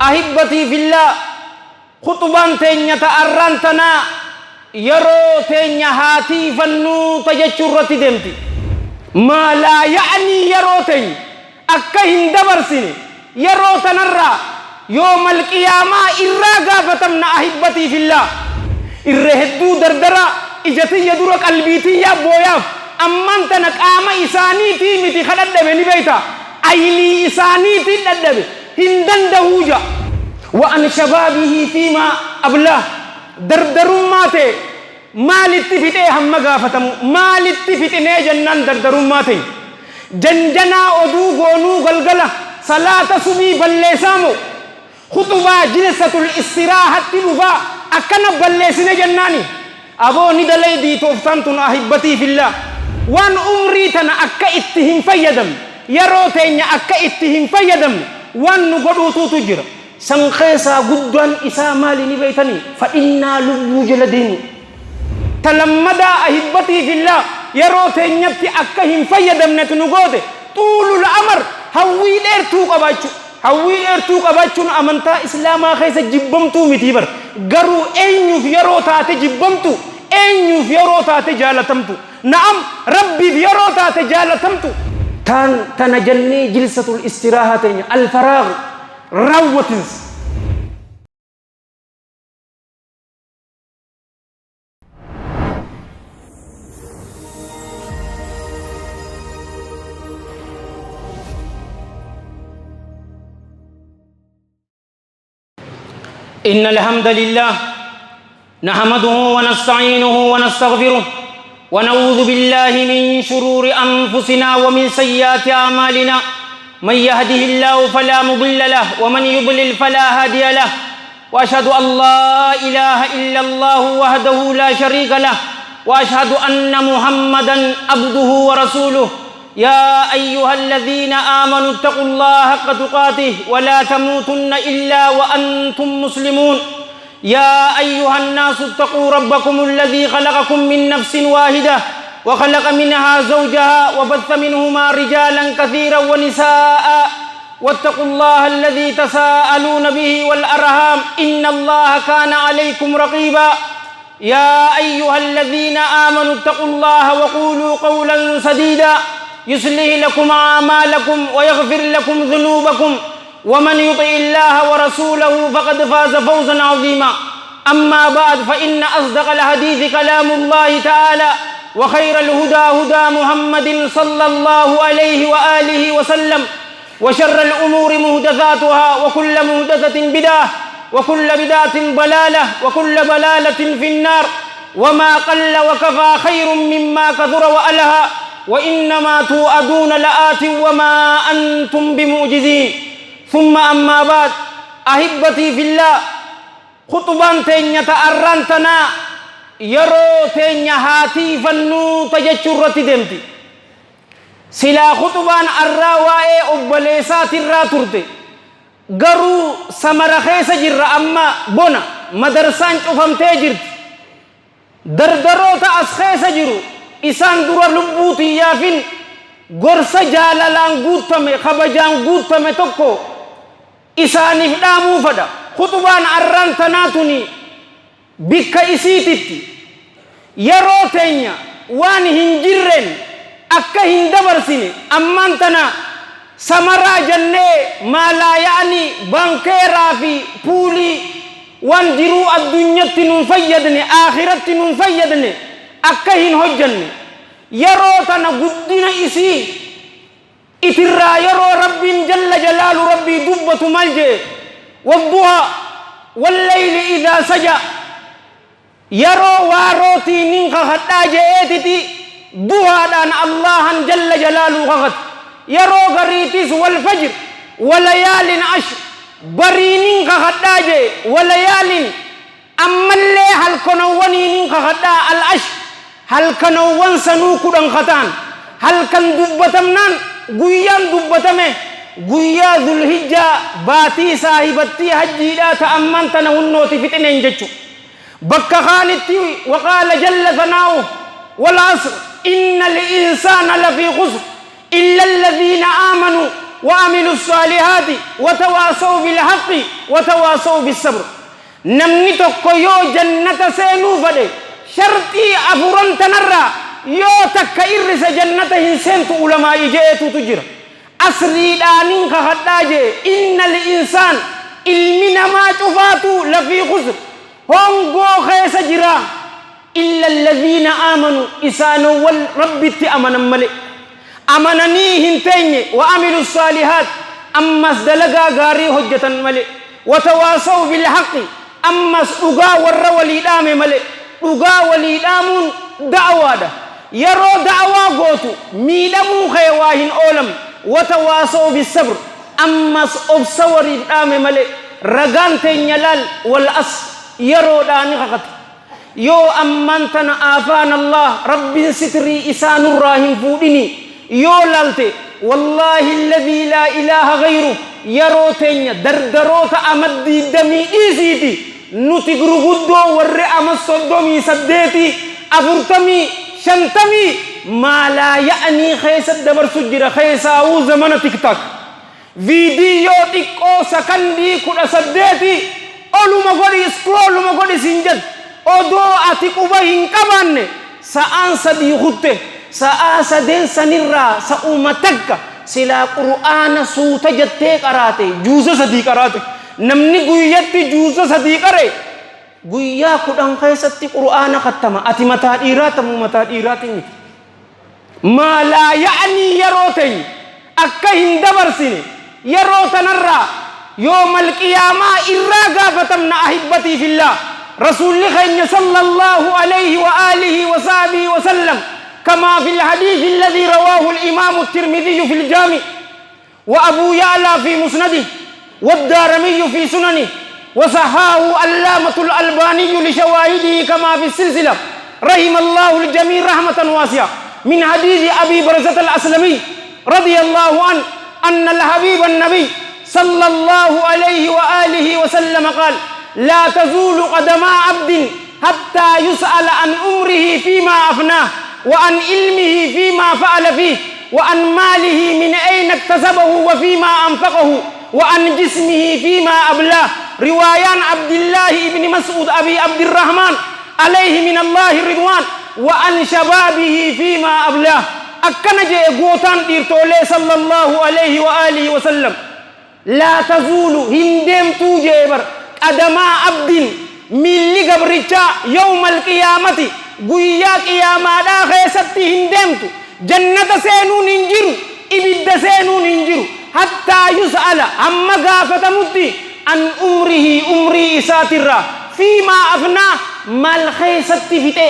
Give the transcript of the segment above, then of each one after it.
أحبتي في الله خطبان تينيا تأرانتنا يرو تينيا هاتي فنو تجچرتي دمتي ما لا يعني يرو تينيا أكهن دبرسيني يرو تنرى يوم القيامة إراغا فتمنا أحبتي في الله إرهدو دردرا إجتي يدور قلبيتي يا بوياف أمان تنك آما إسانيتي متي خلد بني بيتا أيلي إسانيتي لدب هندن دهوجا وأن شبابه فيما أبلاه دردرون ماتي مال اتفتي هم غافتم مال اتفتي جنان دردرون ماتي جنجنا أدو غونو غلغلة صلاة سبي بلسامو خطبة جلسة الاستراحة تلوفا أكنا بلسنا جناني أبو ندلي دي توفتانتنا أحبتي في الله وان أمري تنا أكا اتهم فيدم يرو تيني أكا اتهم فيدم وان نقضو تجر سنخيسا قدوان إسا مالي نبيتني فإنا لبو جلدين تلمدا أحبتي في الله يرو تيني أكا هم فيدم نتنقود طول الأمر هوي الارتو قباتشو هوي الارتو قباتشو أمنتا إسلاما خيسا جبمتو متيبر قروا أينيو في يرو تاتي جبمتو أينيو في يرو تاتي جالتمتو نعم ربي في يرو تاتي جالتمتو تنجلني جلسة الاستراحة الفراغ روتنس إن الحمد لله نحمده ونستعينه ونستغفره ونعوذ بالله من شرور أنفسنا ومن سيئات أعمالنا من يهده الله فلا مضل له ومن يضلل فلا هادي له وأشهد أن لا إله إلا الله وحده لا شريك له وأشهد أن محمدا عبده ورسوله يا أيها الذين آمنوا اتقوا الله حق تقاته ولا تموتن إلا وأنتم مسلمون يا أيها الناس اتقوا ربكم الذي خلقكم من نفس واحدة وخلق منها زوجها وبث منهما رجالا كثيرا ونساء واتقوا الله الذي تساءلون به والأرحام إن الله كان عليكم رقيبا يا أيها الذين آمنوا اتقوا الله وقولوا قولا سديدا يصلح لكم أعمالكم ويغفر لكم ذنوبكم ومن يطع الله ورسوله فقد فاز فوزا عظيما أما بعد فإن أصدق الحديث كلام الله تعالى وخير الهدى هدى محمد صلى الله عليه وآله وسلم وشر الأمور محدثاتها وكل محدثة بدعة وكل بدعة ضلالة وكل ضلالة في النار وما قل وكفى خير مما كثر وألهى وإنما توعدون لآت وما أنتم بمعجزين ثم أما بعد أحبتي في الله خطبان تينيا تأرانتنا يرو تينيا هاتي فنو تجچرتي دمتي سلا خطبان الراوائي أبليسات الراتورتي قرو سمرخيس جر أما بنا مدرسان شفم تجرت دردرو تأسخيس جرو إسان درا لبوتي يافين غرسا جالالان غوتمي خبجان غوتمي توكو إساني فدامو فدا خطبان أران تناتني بك إسيتتي يرو تينيا وان هنجرين أكا هندبرسيني أمان تنا سمرا جنة ما لا يعني بانكيرا في بولي وان جرو الدنيا تنفيدني آخرت تنفيدني أكا هنهجني يرو تنا قدنا إسي إترى يرو رب جل جلال ربي دبة ملجئ والضحى والليل إذا سجى يرو واروتي ننخ خطا جئتي ضحى دان الله جل جلاله خط يرو غريتيس والفجر وليال عشر بري ننخ خطا جئ وليال أما اللي هل كنواني ننخ خطا العشر هل كنوان سنوكو دان خطان هل كان دبتمنان قيان دبتمه قيا ذو الهجة باتي صاحبتي حجي لا تأمنتنا ونوتي فتنين جتشو بك خالتي وقال جل ثناؤه والعصر إن الإنسان لفي خسر إلا الذين آمنوا وعملوا الصالحات وتواصوا بالحق وتواصوا بالصبر نمني تكو يو جنة سينو فدي شرطي أفران تنرى يو تكيرس جنة هنسنت علماء جئتو تجر أسري دانين خداجي إن الإنسان إلمنا ما تفاتو لفي خسر هم قو خيس جرا إلا الذين آمنوا إسانوا والرب تأمنا ملئ أمنني هنتين وعملوا الصالحات أمس دلقا غاري حجة ملئ وتواصوا بالحق أمس أغا ور وليدام ملئ أغا وليدام دعوة يرو دعوة غوتو ميدمو خيواهن أولم وتواصوا بالصبر أمس أبصور إدام ملئ رغان تنيلال والأس يرو داني خقت يو أمانتنا آفان الله رب ستري إسان الراهن فودني يو لالتي والله الذي لا إله غيره يرو تنيا دردروت أمدي دمي إيزيتي نتقر غدو ور أمس صدومي سديتي أفرتمي شنتمي ما لا يعني خيس الدبر سجر خيساو زمن تيك تاك فيديو تيكو سكندي كنا سديتي أولو مغوري سكرولو مغوري سنجد odo ati kubahin kabanne saan sadi hutte saa saden sanirra sa umatagka sila qur'ana suuta jatte qarate juusa sadi qarate namni guyyatti juusa sadi qare guyya kudan khaysatti qur'ana khattama ati mata dhiiratin ma la ya'ni yarotin akka hindabarsine yarotanarra yawmal qiyamah irra gafatamna ahibbati fillah رسول الله صلى الله عليه وآله وصحبه وسلم كما في الحديث الذي رواه الإمام الترمذي في الجامع وأبو يعلى في مسنده والدارمي في سننه وصححه علامة الألباني لشواهده كما في السلسلة رحم الله الجميع رحمة واسعة من حديث أبي برزة الأسلمي رضي الله عنه أن الحبيب النبي صلى الله عليه وآله وسلم قال لا تزول قدم عبد حتى يسأل عن عمره فيما أفناه وعن علمه فيما فعل فيه وعن ماله من أين اكتسبه وفيما أنفقه وعن جسمه فيما أبلاه روايان عبد الله بن مسعود أبي عبد الرحمن عليه من الله الرضوان وعن شبابه فيما أبلاه أكنج غوتان ديرتولي صلى الله عليه وآله وسلم لا تزول هندم توجبر قدما عبد ملي غبرچا يوم القيامه غيا قياما دا خيستي هندمت جنة سينون انجرو ابد سينون انجرو حتى يسأل اما غافت متي عن عمري ساترا فيما افنا مال خيستي فيتي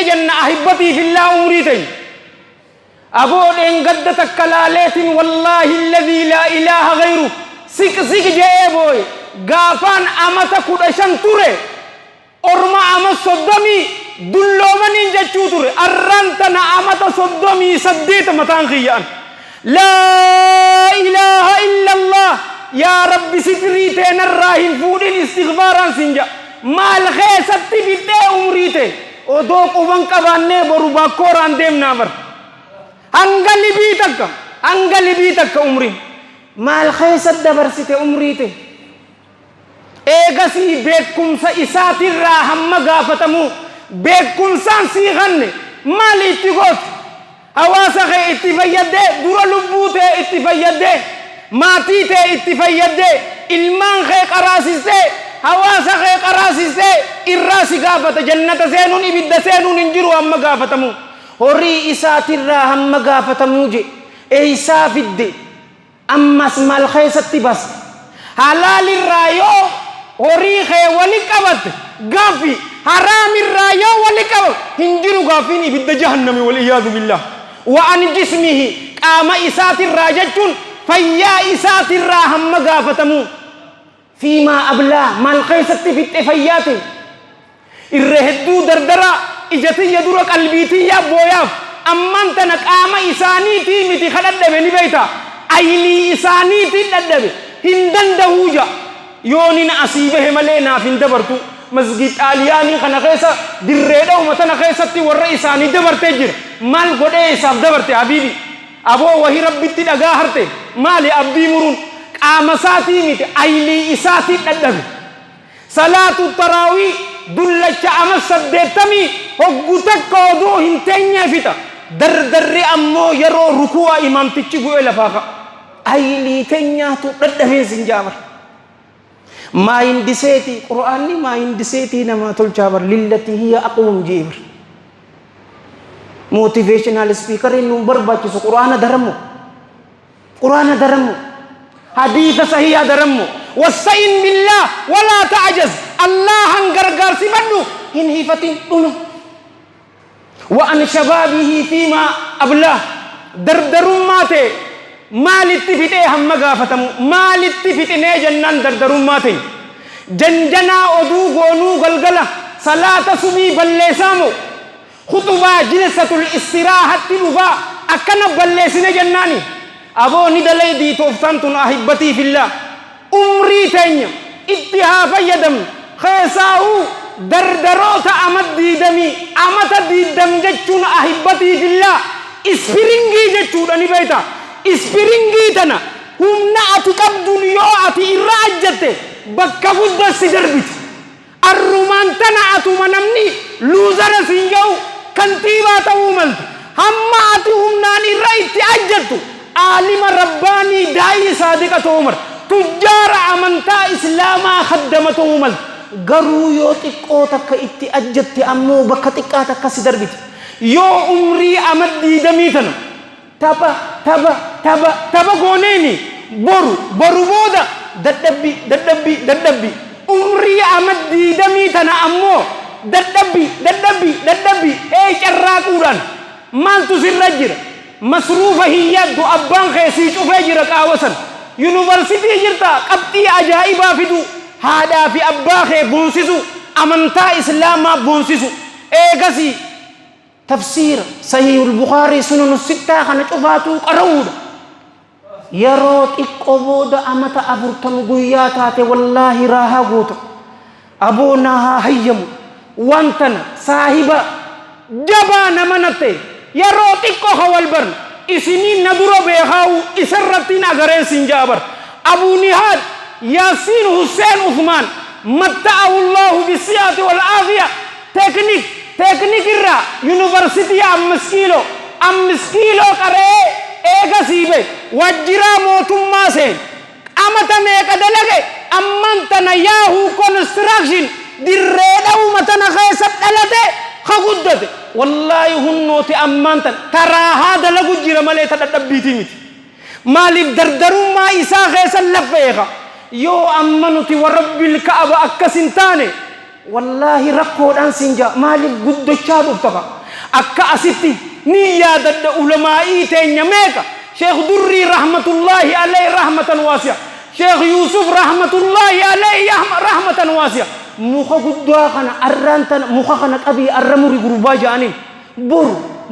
جنة احبتي في الله عمري تي ابو دين قد تكلالات والله الذي لا اله غيره sik jee boy gafan amata kudashan ture orma ama soddomi dullomani jechu ture arrantana amata soddomi saddeta matan khiyan la ilaha illa allah ya rabbi sidri tenarrahin fudin istighfaran sinja mal khesatti bidde umrite odo quban qabanne boru bakoran dem namar angali bitakka umri maal khaysa dabarsite umrite eegasi beekumsa isaatirraa hamma gaafatamu beekumsaan sii ganne maal itti goot hawaasa kee itti fayyadde dura lubbuu tee itti fayyadde maatii tee itti fayyadde ilmaan kee qaraasiste hawaasa kee qaraasiste irraa si gaafata jannata seenuun ibidda seenuun hin jiru hamma gaafatamu horii isaatirraa hamma gaafatamu je eeysaa fidde أمس مال خيستي بس حلال الرايو وريخي ولقبت غافي حرام الرايو ولقبت هنجرو غافين في جهنم والعياذ بالله وعن جسمه قام إسات الراججون فيا إسات الراهم غافتمو فيما أبلا مال خيستي في التفيات الرهدو دردرا إجتي يدور قلبيتي يا بوياف أمانتنا قام إسانيتي متي خلد بني بيتا أيلي إسانيتي ددبه هندن دهوجا يونين أسيبه ملينا في دبرتو مسجد آلياني خنا خيسا دريدا ومتنا خيسا تي ورئيساني دبرت جير مال غدي إساف دبرت حبيبي aboo wahi rabbitti dhagaa harte maali abdii muruun qaama isaatii miti aylii isaatii dhadhabe salaatu taraawii dullacha ama 80 hoggu takka odoo hin teenyee fixa dardarri ammoo yeroo ruku'a imaamtichi bu'ee lafaa ka'a aylii teenyaatu dhadhabee sin jaabar maa hindiseeti qur'aanni maa hindiseetii nama tolchaa bar lillati hiya aqwam jeebar motivational speaker nu barbaachisu qur'aana darammo haditha sahiha darammo wasta'in billah wala ta'jaz allahan gargaarsi badhu hin hifatin dhunu wa an shababihi fima ablah dardarummaate maalitti fixee hamma gaafatamu maalitti fixinee jennaan dardarummaate janjanaa oduu goonuu galgala salaata subii balleessaamu khutubaa jilsatul istirahatti dhufaa akkana balleessine jennaani aboo ni dalee diitooftaan tun ahibbatii fillah umrii teenya itti haa fayyadamnu keessaahu dardaroota amata diidam jechuun ahibbatii fillah ispiringii jechuudha ni beekta ispiringii tana humna ati qabduun yoo ati irra ajjatte bakka guddaa si darbiti arrumaan tana atuma namni luuzara siin ga'u kantiibaa ta'uu maltu hamma ati humnaan irra itti ajjattu aalima rabbaanii daa'ii saadiqa ta'uu maltu tujjaara amantaa islaamaa haddama ta'uu maltu garuu yoo xiqqoo takka itti ajjatte ammoo bakka xiqqaa takka si darbiti yoo umrii amaddii damii tana taba gooneeni boru booda dadhabbi umrii amaddii damii tana ammoo dadhabbi carraaquudhaan maaltu sirra jira masruufa hiyyaddu abbaan keessii cufee jira qaawasan yuunivarsitii jirta qabxii ajaa'ibaa fidu haadhaa fi abbaa kee boonsisu amantaa islaamaa boonsisu eegasii tafsiira sahihul bukhaarii sunanu sittaa kana cufaatu qara'uudha yeroo xiqqoo booda amata 40 guyyaa taate wallaahi raahaa goota aboonaa haa hayyamu wantana saahiba jabaa nama natte yeroo xiqqoo hawal barna isiniin na dura beekaawu isarrattiin agareen sin jaabar abuu nihaad yaasiin huseen usmaan matta'ahu allahu bisiyaati wal aafiya teknik irraa yuunivarsitii 5 kiiloo qaree eega siibe wajjiraa mootummaa seen amata meeqa dalage amman tana yaahuu construction dirree dhawuma tana keessa dhalate ka guddate wallaahi hunnooti amman tana taraahaa dalagu jira malee ta dhadhabbiitii miti maaliif dardarummaa isaa keessa laffeeka yoo amma nuti warabbil ka'aba akkasin taane wallaahi rakkoodhaan sinja maaliif guddachaa dhuftaka akka asitti ni yaadadda ulamaa'ii teenya meeqa sheekh durrii rahmatullaahi alayhi rahmatan waasi'a sheekh yuusuf rahmatullaahi alayhi rahmatan waasi'a muka guddaa kana arraan tana muka kana qabii arra muri gurbaa ja'aniin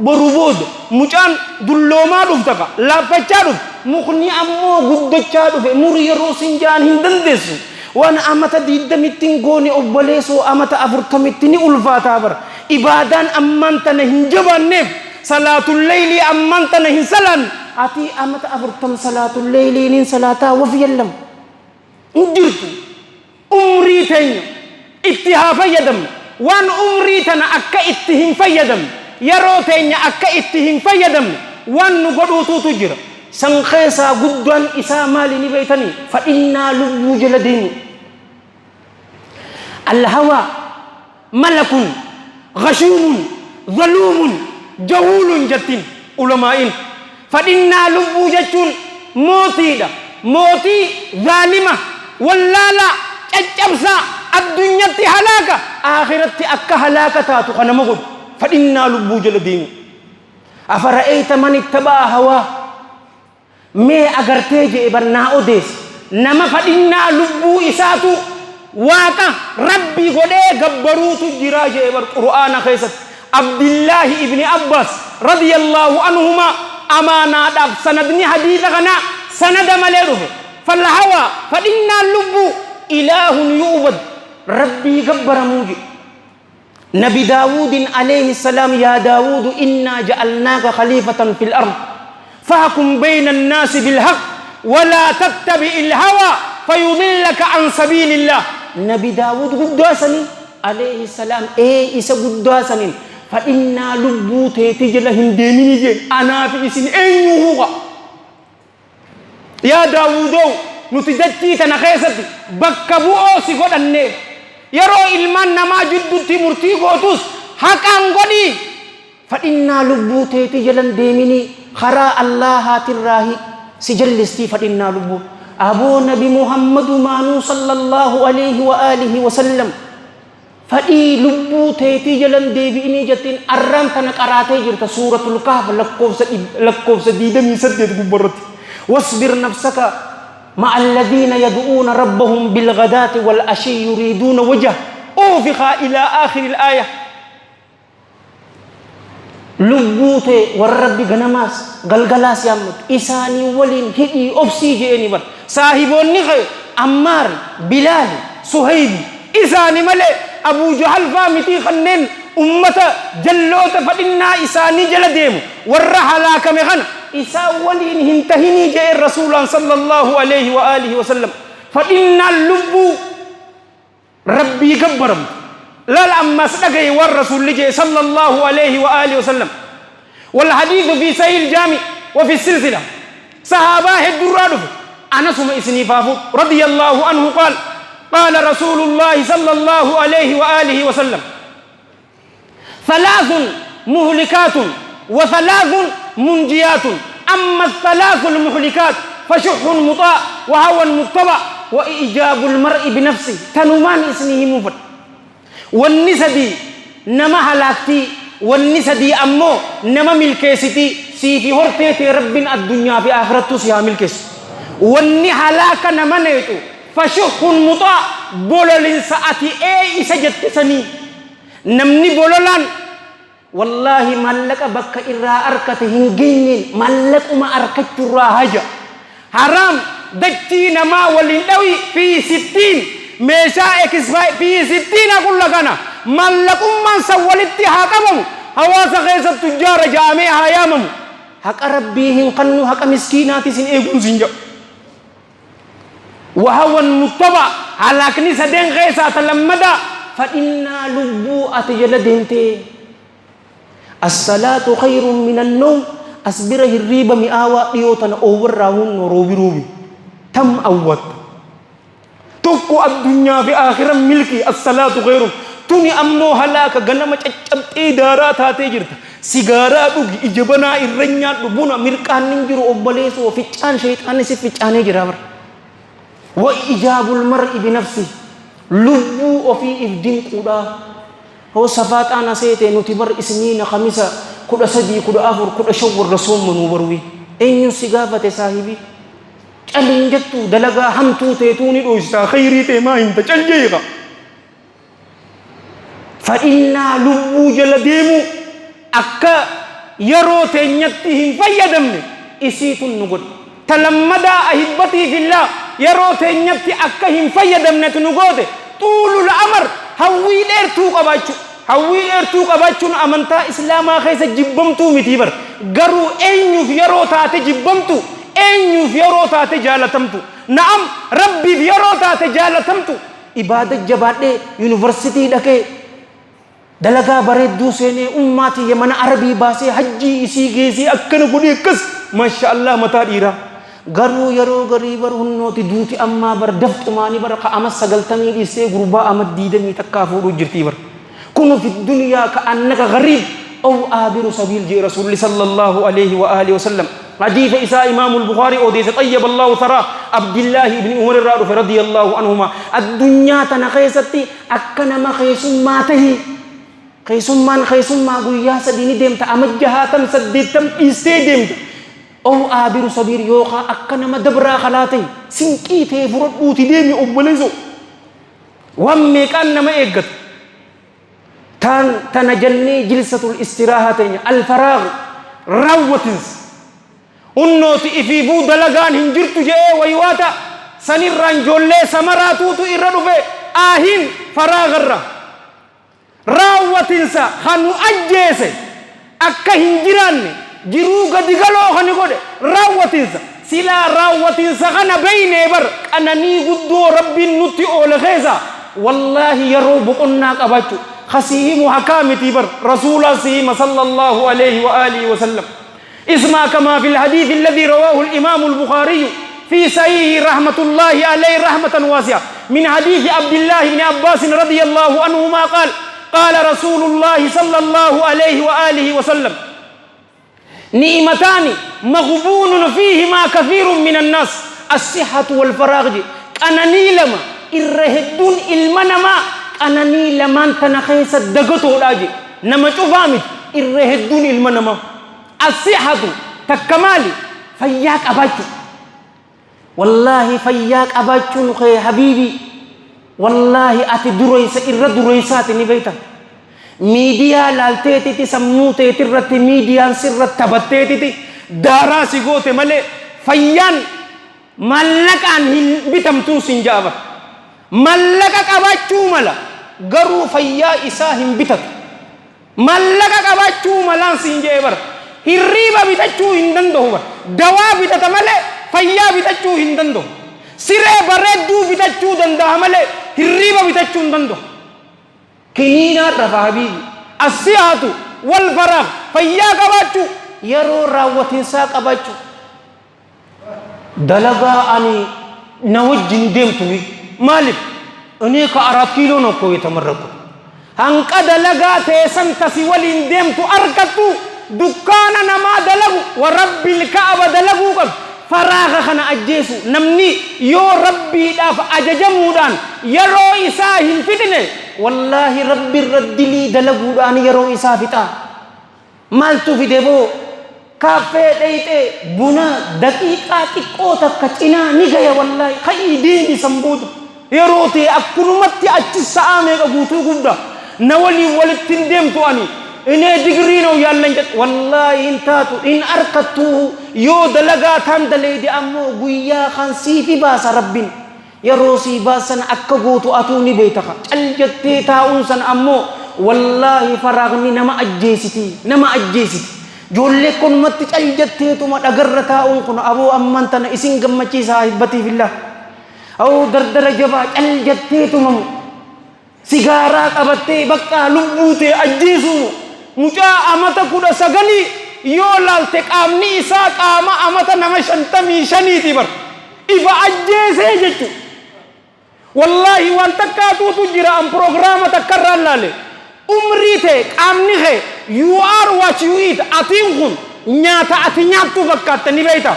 boru booda mucaan dulloomaa dhuftaka laaffachaa dhufte mukni ammoo guddachaa dhufe muri yeroo sinjaan hin dandeessu waan amata 20 goone obboleessoo amata 40 ni ulfaataa bara ibaadaan amman tana hin jabaanneef salaatul layli amman tana hin salaan ati amata 40 salaatul layli nin salaataa waf yallam injirtu umrii teenya itti haa fayyadamnu waan umrii tana akka itti hin fayyadamnu yeroo teenya akka itti hin fayyadamnu waan nu godhuutuutu jira san keessaa guddaan isaa maali ni beeytanii fadhinnaa lubbuu jala deemu الهوى ملك غشوم ظلوم جهول جتين علماء فإنا لبو جتون موتي ظالمة واللالا اجبسا الدنيا هلاكة آخرة أكا هلاكة تاتو خنمغد فإنا لبو جلدين أفرأيت من اتبع هوا مي أغرتيج إبرنا أوديس نما فإنا لبو إساتو واقع ربي غدي غبروت جراج إبر قرآن خيست عبد الله ابن عباس رضي الله عنهما أمانا داب سندني حديث غنا سند مليره فالهوى فإنا اللب إله يؤبد ربي غبر موجي نبي داود عليه السلام يا داود إنا جعلناك خليفة في الأرض fahkum bayna an-nasi bil haqq wa la tattabi'il hawa fayudillaka an sabilillah. Nabi Daawud guddaa sanii alayhi salaam isa guddaa saniin fa innaa lubbuu teetii jala hin deemini jee anaa fi isin eenyuuqa yaa Daawudoo nuti dachii tana keessatti bakka bu'oo si godhanne yeroo ilmaan namaa jidduutti murtii gootus haqaan godhii fa innaa lubbuu teetii jalan deemini karaa Allahaatirraahi si jallistii fa innaa lubbuu aboo nabi Muhammadu maanuu sallallahu alayhi wa alihi wa sallam fadii lubbuu teetii jalan deebi'inii jettiin arraan tana qaraatee jirta suuratul kahf lakkoofsa 28 gubbarratti wasbir nafsaka ma'a alladhiina yad'uuna rabbahum bilghadaati wal ashiyyi yuriiduuna wajha ufiqa ilaa aakhiril aaya lubbuu tee warra rabbi ganamaas galgalaas yaammatu isaanii waliin hidhii obsii je'eni bar saahiboonni kee Ammaar Bilaal Suhaybi isaanii malee Abu Jahal faamitii kanneen ummata jalloota fadhinnaa isaanii jala deemu warra halaakame kana isaan waliin hin tahinii je'e rasuulaan sallallahu alayhi wa alihi wa sallam fadhinnaan lubbuu rabbii gabbaramtu lal ammas dhagaye war rasuulli je'e sallallahu alayhi wa alihi wa sallam wal hadithu fi sahih al-jami' wa fi silsila sahaba heddurraa dhufe anasuma isniifaafu radiyallahu anhu qaal قال رسول الله صلى الله عليه وآله وسلم ثلاث مهلكات وثلاث منجيات أما الثلاث المهلكات فشح مطاع وهوى متبع وإيجاب المرء بنفسه تنمان اسمه مفرد والنسدي نما هلاكتي والنسدي أمو نما ملكيستي سيفي هرتي رب الدنيا في آخرته سيها ملكيس والني هلاك نما نيتو فشح مطاع بولولين ساعتي سجدت سني نمني بولولان والله ملك بك إرى أركته هنجين ملك ما أركت الراهجة حرام دجتي نما ولندوي في 60 ميشا اكسفاي في 60 أقول لك أنا ملك من سولت حاكمهم حواس غيث التجار جامعها يامم حق ربيهم قنو حق مسكينات سن ايقون سنجا وهو المتبع على كنيسة دين غيثة تلمدا فإنا لبو أتجلدين تي الصلاة خير من النوم أصبره الريبة مئاوى ليوتنا أوور راهون وروبي روبي تم أوت تكو الدنيا في آخر ملكي الصلاة خير توني أمو هلاك غنما چچبتي دارات هاتي جرتا سيغارا دوغي إجبنا إرنيات لبونا مركان ننجر أباليس وفيچان شيطان سفيچاني جرابر وإجاب المرء بنفسه لبو وفي إفدين قدا هو صفات أنا سيتي نتبر إسنين خمسة كدا سدي كدا أفر كدا شور رسوم منوبروي أين سيغافة صاحبي چلين جتو دلغا همتو تيتوني دوشتا خيري تيما انت چل جيغا فإنا لبو جلديمو أكا يرو تينيتهم فيدمني إسيتون نقول تلمدا أحبتي في الله يرو تينيتي أكا هم فيدمني تنقود طول الأمر هوي ليرتو قباچو هوي ليرتو قباچون أمنتا إسلاما خيسا جبمتو متيبر غرو أينيو في يرو تاتي جبمتو أينيو في يرو تاتي جالتمتو نعم ربي في يرو تاتي جالتمتو إبادة جبادة يونيورسيتي دكي دلغا بردو سيني أماتي يمن عربي باسي حجي إسي گيسي أكن قدي كس ما شاء الله متا ديرا غرو يرو غريبر هنوتي دوتي أما بر دفت ماني بر قامت سغلتمي إسي غربا أمد ديدمي تكافور جرتي بر كنو في الدنيا كأنك غريب أو آبر سبيل جي رسول الله صلى الله عليه وآله وسلم حديث إساء إمام البخاري أوديس طيب الله ثرى عبد الله بن عمر الرادف رضي الله عنهما الدنيا تنخيستي أكنما خيسم ماته خيسم ما قويا سديني ديمتا أمجهاتا سديتم إستي ديمتا أو آبر سبيل يوخا أكنما دبرا خلاتي سنكيتي فرد أوتي ديمي أبوليزو وميك أنما إيقت تنجلني جلسة الاستراحة الفراغ روتنس unnoti ififu dalagan hinjirtu je wayuata sanirran jolle samaratutu irra dufe ahin faragarra rawatinsa khanu ajjese akka hinjiranne jiru gadigalo khani gode raawwatinsa silaa raawwatinsa kana beeyne bar qananii guddoo rabbiin nutti oole keessa wallaahi yeroo boqonnaa qabaachuu خسيم حكامتي بر رسول الله صلى الله عليه وآله وسلم اسمع كما في الحديث الذي رواه الإمام البخاري في صحيح رحمة الله عليه رحمة واسعة من حديث عبد الله بن عباس رضي الله عنهما قال قال رسول الله صلى الله عليه وآله وسلم نعمتان مغبون فيهما كثير من الناس الصحة والفراغ أنا نيلما إرهدون المنما أنني لمن تنخيس الدقطو لاجي نما شوفامت إرهدون المنما الصحة تكمالي فياك أباجو والله فياك أباجو نخي حبيبي والله أتي دريسة إرد دريسات نبيتا ميديا لالتيتي سموتي ترت ميديا سرت تبتيتي داراسي قوتي ملي فيان ملك عن بتمتو سنجابا ملك أباجو ملا garuu fayyaa isaa hin bitatu mallaqa qabaachuu malaan siin jee bar hirriiba bitachuu hin danda'u bar dawaa bitata malee fayyaa bitachuu hin danda'u siree bareedduu bitachuu danda'a malee hirriiba bitachuu hin danda'u kiniinaa rafa habiibi asiyaatu wal faraaq fayyaa qabaachuu yeroo raawwatinsaa qabaachuu dalagaa ani na wajjin deemtu maaliif أني كأراد كيلو نكو يتمرقو هنقد لغا تيسن تسي ولين ديمتو أركتو دكانا نما دلغو ورب الكعبة دلغو فراغ خنا أجيسو نمني يو ربي داف أججمو دان يرو إساهن فتنة والله رب الرد لي دلغو دان يرو إساه فتا مالتو في ديبو كافي ديتي بنا دقيقة تقوتا كتنا نغايا والله خي ديني سنبودو yeroote akkurumatti achi sa'a meeqa guutuu gudda na walii walittin deemtu ani inee digrii noo yaallan jedh wallaahi hin taatu in arkattu yoo dalagaa tan daleeyde ammoo guyyaa kan siifi baasa rabbin yeroo sii baasan akka gootu atuu ni beeytaka cal jettee taa'uun san ammoo wallaahi faraaqni nama ajjeesiti joollee kunumatti cal jetteetuma dhagarra taa'uun kun aboo amman tana isin gammachiisaa hibbatii fillah أو دردر جبا جل جتيتم سيجارة قبتي بقى لبوتي أجيسو مجا أمتا كودا سغني يولال تك أمني إساك أما أمتا نمشن تمي شني تبر إبا أجيسي جتو والله وانتكاتو تجرى أم برنامج تكرر لالي umri te amni he you are what you eat atingun nyata atinyatu fakkatta ni beita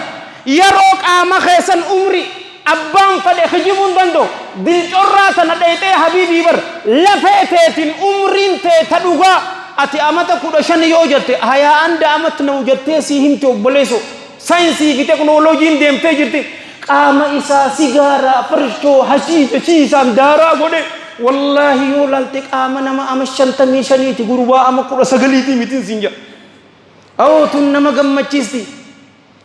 yaro qama khesan umri abban fade khijibun dando dil corrata na dayte habibi bar lafetetin umrin te taduga ati amata kudo shan yo jette haya anda amat no jette si himto boleso science fi technology ndemte jirti qama isa sigara farshto hashish chisan dara gode wallahi yo laltik amana ma amashanta mi shaniti guruba amakura sagaliti mitin sinja aw tun nama gammachisti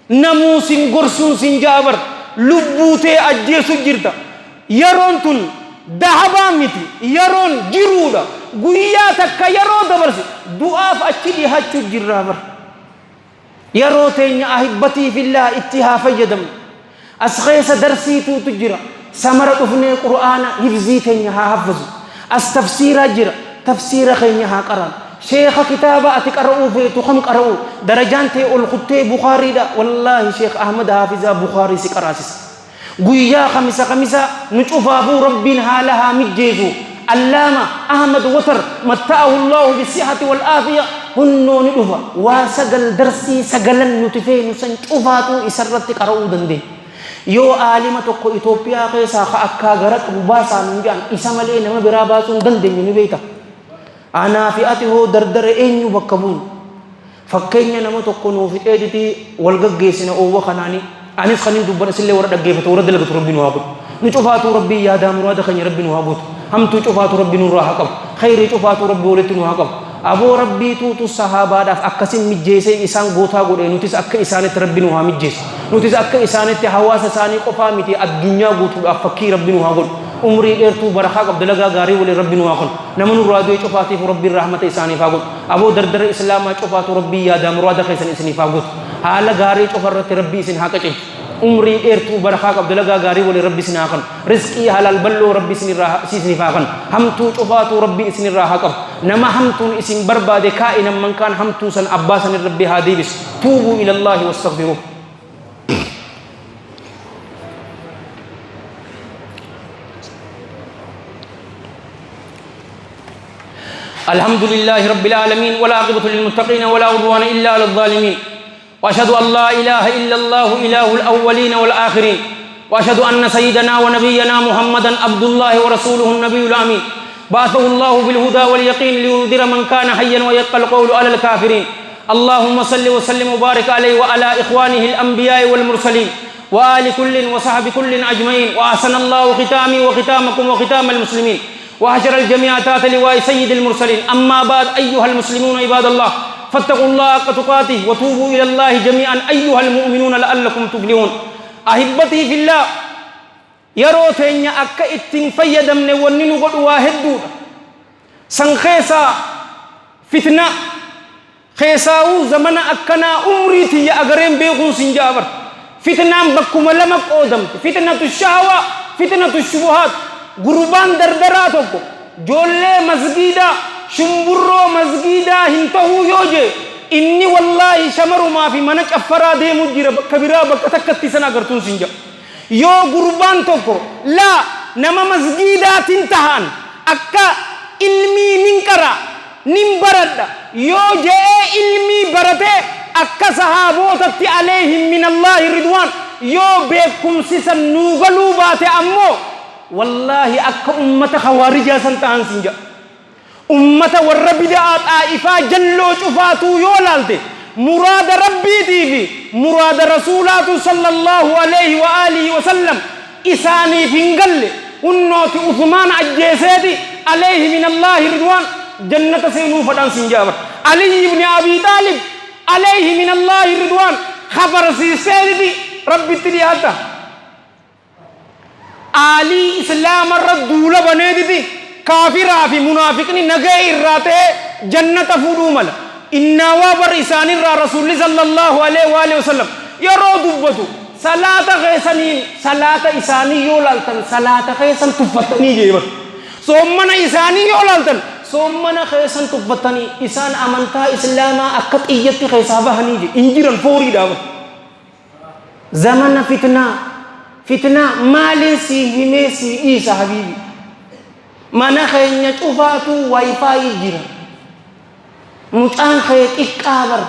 namu singorsun sinjabar lubbute ajjesu jirta yaron tun dahaba miti yaron jiruda guyya takka yaro dabarsi du'af achidi hachu jirrabar yaro tenya ahibati fillah ittihafa yadam asghaysa darsi tu tujira سمرة أفنى قرآن يفزيتني ها حفظ استفسير جرا تفسير خيني ها قرآن شيخ كتابة أتقرأوا في تخم قرأوا درجان تي الخطة بخاري دا والله شيخ أحمد حافظ بخاري سكراسس قويا خمسة نشوف أبو ربنا هالها مجيزو علامة أحمد وتر متعه الله بالصحة والعافية هنو ندفع وسجل درسي سجلا نتفين سنشوفاتو إسرت قرأوا دندي yoo aalima tokko Itoophiyaa keessa akka garak bubaasan ngaan isa malee nama biraa baasuun dandeenyu ni beekta ana fi ati hoo dardara eenyu bakka buun fakkeenya nama tokko nuuf fixeediti wal gaggeessina oowwa kanaani anis kanin dubban isillee warra dhaggeeffatu warra dalagatu rabbiin waa godhu ni cufaatu rabbii yaadaa muraada keenya rabbiin waa godhu hamtuu cufaatu rabbiin nurraa haa qabu khayrii cufaatu rabbii walitti nu haa qabu aboo rabbii tuutu sahabaadhaaf akkasin mijjeesee isaan gootaa godhe nutis akka isaanitti rabbiin waa mijjeessu nutis akka isaanitti hawaasa isaanii qofaa miti addunyaa guutuudhaaf fakkii rabbiin waa godhu umrii dheertuu barakaa qabdalagaa gaarii waliin rabbiin waa godhu nama nurraa du'e cufaatiif rabbiin rahmata isaaniif haa godhu أبو دردر إسلام شوفات ربي يا دام مراد خيسن إسني فاقوت حال غاري شوفرت ربي إسن حقتي عمري إرتو برخاك عبد الله غاري ولي ربي سناقن رزقي حلال بلو ربي سني فاقن همتو شوفات ربي إسني راحكم نما همتو إسن برباد كائنا من كان همتو سن أباسن ربي هادي بس توبوا إلى الله واستغفروه. الحمد لله رب العالمين ولا عقبة للمتقين ولا عدوان إلا على الظالمين وأشهد أن لا إله إلا الله إله الأولين والآخرين وأشهد أن سيدنا ونبينا محمدا عبد الله ورسوله النبي الأمين بعثه الله بالهدى واليقين لينذر من كان حيا ويبقى القول على الكافرين اللهم صل وسلم وبارك عليه وعلى إخوانه الأنبياء والمرسلين وآل كل وصحب كل أجمعين وأحسن الله ختامي وختامكم وختام المسلمين وحشر الجميع تحت لواء سيد المرسلين. أما بعد أيها المسلمون عباد الله فاتقوا الله حق تقاته وتوبوا إلى الله جميعا أيها المؤمنون لعلكم تفلحون. أحبتي في الله yeroo teenya akka ittiin fayyadamne wanni nu godhu waa hedduudha. San keessaa fitna keessaa'uu zamana akkanaa umrii tiyya agareen beekuun sin jaabar. Fitnaan bakkuma lama qoodamte. Fitnatu shahawaa, fitnatu shubuhaat. Gurbaan dardaraa tokko joollee masgiidaa shumburroo masgiidaa hin tahuu yoo jee inni wallaahi shamarumaa fi mana caffaraa deemuu jira bakka biraa bakka takkatti san agartuun sin jaa. Yoo gurbaan tokko laa nama masgiidaatiin tahan akka ilmii nin qara nin baradha yoo jee ilmii baratee akka sahaabotatti alayhim min Allahi ridwaan yoo beekumsi san nuu galuu baate ammoo wallahi akka ummata khawaarijaa san tahan sin jaa. Ummata warra bid'aa xaa'ifaa jalloo cufaatu yoo laalte مراد ربي تيفي مراد رسولاته صلى الله عليه وآله وسلم إساني فنقل النوت عثمان الجيسيتي عليه من الله رضوان جنة سينو فدان سنجابر علي بن أبي طالب عليه من الله رضوان خبر سيسيتي ربي تلياتا علي إسلام الردولة بنيتي كافرة في منافقني نغير راته جنة فدومل إنا وابر إسان رسول صلى الله عليه وآله وسلم يرو دبتو صلاة غيسانين صلاة إساني يولالتن صلاة غيسان تفتني جيبا سومنا إساني يولالتن سومنا غيسان تفتني إسان أمنتا إسلاما أكت إيتي غيسابة هنيجي إنجيران فوري دابا زمن فتنة مالسي هميسي إيسا حبيبي مانا خينيا شوفاتو واي فاي جيران mucaan kee xiqqaa bar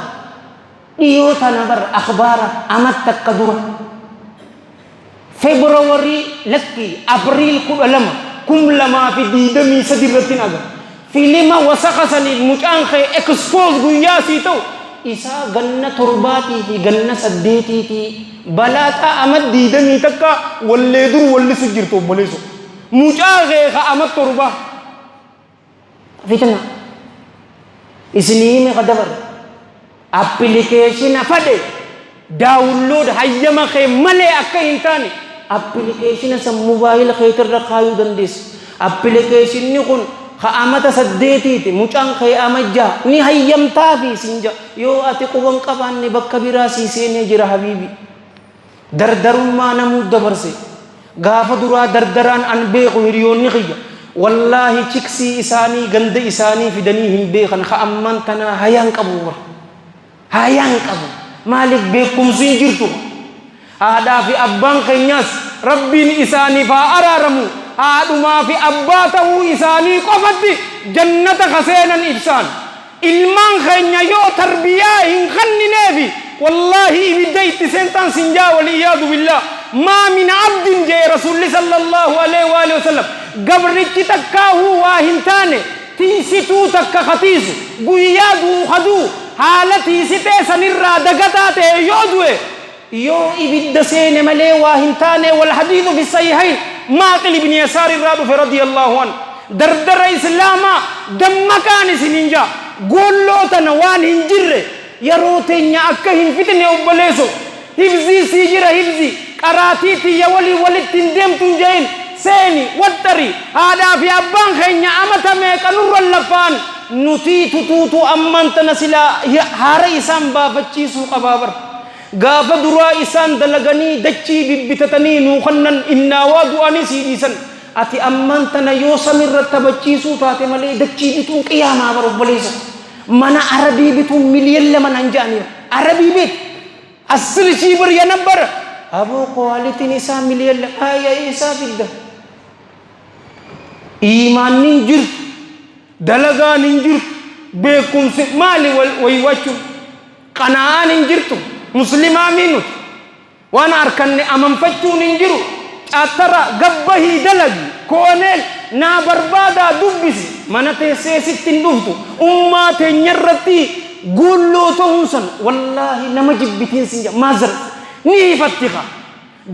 dhiyoo tana bar akhbaara amatta akka dura feebruwarii lakki abriil 12,2023 irratti naga fiilima wasaqasanii mucaan kee expose guyyaa sii ta'u isaa ganna 7 fi ganna 8 fi balaataa amad 20 takka wallee dur wallisu jirtu obboleessu mucaa kee ka amad 7 fitna isniime qadabar application afade download hayyama kee malee akka hintaane application sa mobile kee tirra kaayu dandees application ni kun khaamata saddeetiiti mucaan kee amajja ni hayyamtaa fi sinja yoo ati quban qabaanne bakka biraa siiseenee jira habiibi dardarummaa namuu dabarse gaafa duraa dardaraan an beeku hiriyoonni khiyya والله تكسي إساني جند إساني في دنيهم بيخن خأمن تنا هيان كبور مالك بيكم سيجرتو هذا في أبان خنياس ربي إساني فأرارمو هذا ما في أباته إساني قفتي جنة خسينا إفسان ilman khanya yo tarbiya in khanni nefi wallahi ibidayt sentan sinja wal iyad billah ma min abdin ja rasul sallallahu alaihi wa alihi wasallam gabritti takkahu wa hintane tisitu takka khatisu guyadu khadu halati site sanirra dagatate yodwe yo ibidda sene male wa hintane wal hadith fi sahihain maqil ibn yasar radiyallahu an dardar islama dammakani sininja golloota na waan hin jirre yeroo teenya akka hin fitne obboleeso hifzi sijira hifzi qaraatiiti ya walitti deemtun jeen seeni wattari haadaa fi abbaan keenya amata meeqanurra lafaan nuti tututu amman tanasila hara isan baafachiisu qabaabar gaafa duraa isaan dalaganii dachii bibbitatanii nuukannan innaawaa du'anii siidhiisan ati amman tana yoo samirra tabachiisuu taate malee dachii bituun qiyaamaa barobboleessa mana arabii bituun miliyan lama nan jaaniira arabii bit asir shii bir yanabbar aboo qowaalitiin isaa miliyan lama aya isaa fidda iimaannin jirtu dalagaan hin jirtu beekumsi maali waywachuun qanaa'aan hin jirtu muslimaa minuti waan arkanne amanfachuun hin jiru cattara gabbahii dalagi kooneel naa barbaadaa dubbisi mana teessee sittin dhuftu ummaa teenyarratti guulloo ta'uun san wallaahi nama jibbitiin sin maazar ni hifattika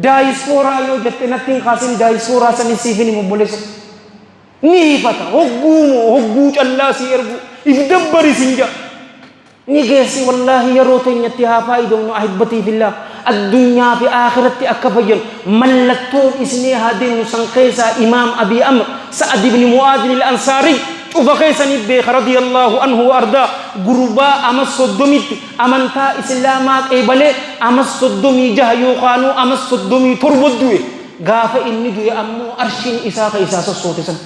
daayisfooraa yoo jette natti hin kaasin daayisfooraa san isiifin mubboleessa ni hifata hogguu callaa si ergu ifdabbari sin ja ni geessi wallaahi yeroo teenyatti haa faayidoomnu ahibbatii fillah الدنيا في آخرة أكفجر ملتون إسني هادين سنقيسا إمام أبي أمر سعد بن معاذ الأنصاري وفقيسا نبيخ رضي الله عنه وأرضاه قربا أمس صدومي أمنتا إسلامات إبالي أمس صدومي جهيو قانو أمس صدومي تربدوي غافة إني دوي أمو أرشين إساق إساس الصوت سن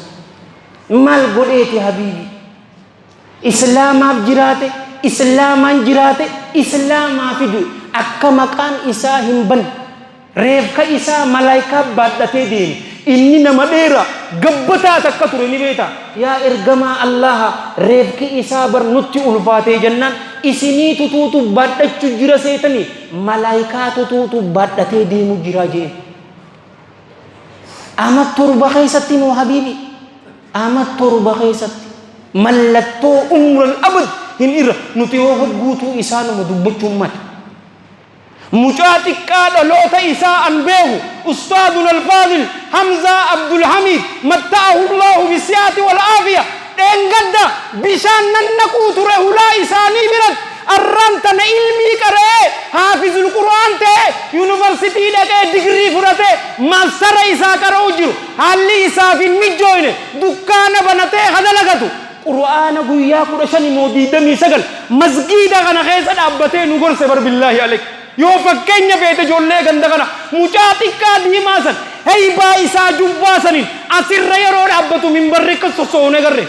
مال قوليتي حبيبي إسلامات جراتي إسلامان جراتي إسلاما في دوي akka maqaan isaa hin ban reefka isaa malaayikaa baadhatee deeme inni nama dheera gabbataa takka ture ni beeta yaa ergamaa allaha reefki isaa bar nutti ulfaatee jennaan isinii tutuutu baadhachuu jira seetanii malaayikaa tutuutu baadhatee deemu jira jee ama torba keessatti moo habiibi ama torba keessatti mallattoo umral abad hin irra nuti hoo hogguutuu isaanuma dubbachuun mala مجاتك قال لوتا إساء أنبيه أستاذنا الفاضل حمزة عبد الحميد متعه الله بالسيات والعافية دنگدا بشان ننكوت رهلا إساني برد أرانتنا علمي كره حافظ القرآن ته يونيفرسيتي لك ديگري فرته ماستر إساء كروجر حالي إساء في المجوين دكان بنته هذا لغتو قرآن قويا قرشاني مودي دمي سگل مسجد غنا خيسد أبته نغر سبر بالله عليك yoo fakkeenya beete ijoollee ganda kana mucaa xiqqaa diimaa san heybaa isaa jubbaa sanin asirra yeroo dhaabbatu minbarri akka sosoone garre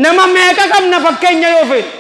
nama meeqa qabna fakkeenya yoo feete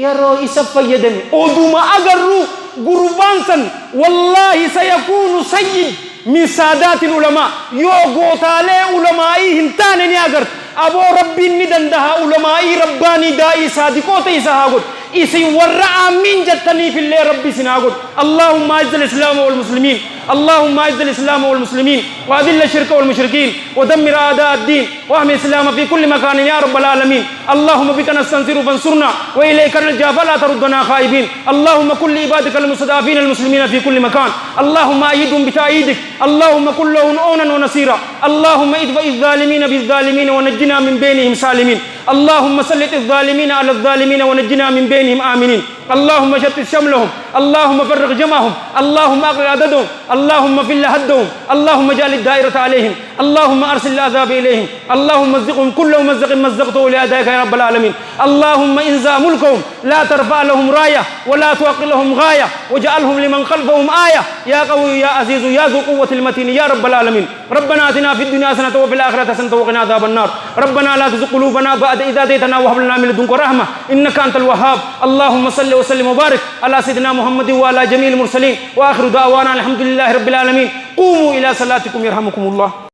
yeroo isa fayyadame oduma agarru gurbaan san wallaahi sayakuunu sayyid min saadaatil ulamaa yoo gootaalee ulamaa'ii hin taane ni agarta aboo rabbiin ni dandaha ulamaa'ii rabbaanii daa'ii saadiqoota isa haa godhu إسي ورع من جتني في الله ربي سناقول اللهم أعز الإسلام والمسلمين اللهم أعز الإسلام والمسلمين وأذل الشرك والمشركين ودمر أعداء الدين واحمي الإسلام في كل مكان يا رب العالمين اللهم بك نستنصر فانصرنا وإليك نلجأ فلا تردنا خائبين اللهم كل عبادك المستضعفين المسلمين في كل مكان اللهم أيدهم بتأييدك اللهم كن لهم عونا ونصيرا اللهم ادفع الظالمين بالظالمين ونجنا من بينهم سالمين اللهم سلط الظالمين على الظالمين ونجنا من بينهم آمنين اللهم شتت شملهم اللهم فرق جمعهم اللهم أقل عددهم اللهم فل هدهم اللهم اجعل الدائرة عليهم اللهم أرسل العذاب إليهم اللهم مزقهم كل ممزق مزقته لأعدائك يا رب العالمين اللهم إنزا ملكهم لا ترفع لهم راية ولا توقع لهم غاية واجعلهم لمن خلفهم آية يا قوي يا عزيز يا ذو قوة المتين يا رب العالمين ربنا آتنا في الدنيا حسنة وفي الآخرة حسنة وقنا عذاب النار ربنا لا تزغ قلوبنا بعد إذ هديتنا وهب لنا من لدنك رحمة إنك أنت الوهاب اللهم صل وسلم وبارك على سيدنا محمد وعلى جميع المرسلين وآخر دعوانا الحمد لله رب العالمين قوموا إلى صلاتكم يرحمكم الله